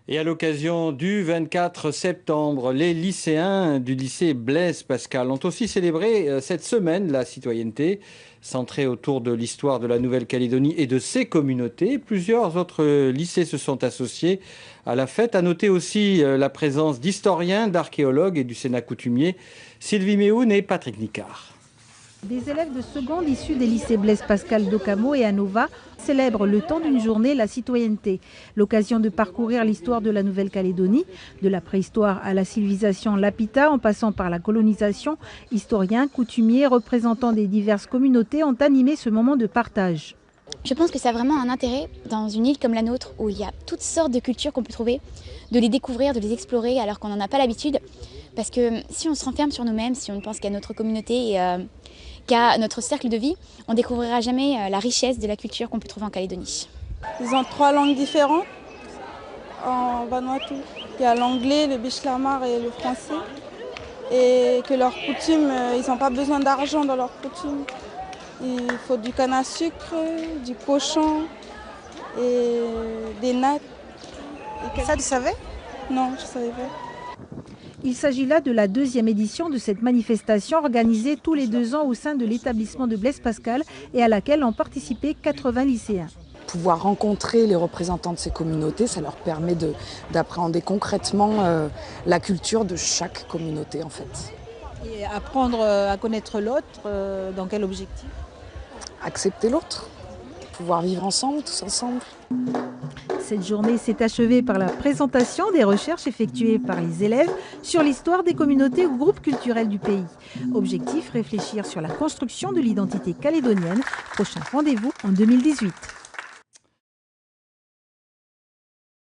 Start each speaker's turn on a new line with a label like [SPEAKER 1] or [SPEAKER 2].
[SPEAKER 1] Et à l'occasion du 24 septembre, les lycéens du lycée Blaise Pascal ont aussi célébré cette semaine la citoyenneté, centrée autour de l'histoire de la Nouvelle-Calédonie et de ses communautés. Plusieurs autres lycées se sont associés à la fête. À noter aussi la présence d'historiens, d'archéologues et du Sénat coutumier, Sylvie Méhoun et Patrick Nicard.
[SPEAKER 2] Des élèves de seconde issus des lycées Blaise Pascal d'Okamo et Anova célèbrent le temps d'une journée la citoyenneté. L'occasion de parcourir l'histoire de la Nouvelle-Calédonie, de la préhistoire à la civilisation Lapita, en passant par la colonisation. Historiens, coutumiers, représentants des diverses communautés ont animé ce moment de partage.
[SPEAKER 3] Je pense que ça a vraiment un intérêt dans une île comme la nôtre où il y a toutes sortes de cultures qu'on peut trouver, de les découvrir, de les explorer alors qu'on n'en a pas l'habitude. Parce que si on se renferme sur nous-mêmes, si on ne pense qu'à notre communauté et qu'à notre cercle de vie, on ne découvrira jamais la richesse de la culture qu'on peut trouver en Calédonie.
[SPEAKER 4] Ils ont 3 langues différentes en Vanuatu. Il y a l'anglais, le bichlamar et le français. Et que leurs coutumes, ils n'ont pas besoin d'argent dans leurs coutumes. Il faut du canne à sucre, du cochon et des nattes.
[SPEAKER 2] Et ça, tu savais?
[SPEAKER 4] Non, je ne savais pas.
[SPEAKER 2] Il s'agit là de la 2e édition de cette manifestation organisée tous les 2 ans au sein de l'établissement de Blaise Pascal et à laquelle ont participé 80 lycéens.
[SPEAKER 5] Pouvoir rencontrer les représentants de ces communautés, ça leur permet d'appréhender concrètement la culture de chaque communauté en fait.
[SPEAKER 2] Et apprendre à connaître l'autre, dans quel objectif?
[SPEAKER 5] Accepter l'autre, pouvoir vivre ensemble, tous ensemble.
[SPEAKER 2] Cette journée s'est achevée par la présentation des recherches effectuées par les élèves sur l'histoire des communautés ou groupes culturels du pays. Objectif, réfléchir sur la construction de l'identité calédonienne. Prochain rendez-vous en 2018.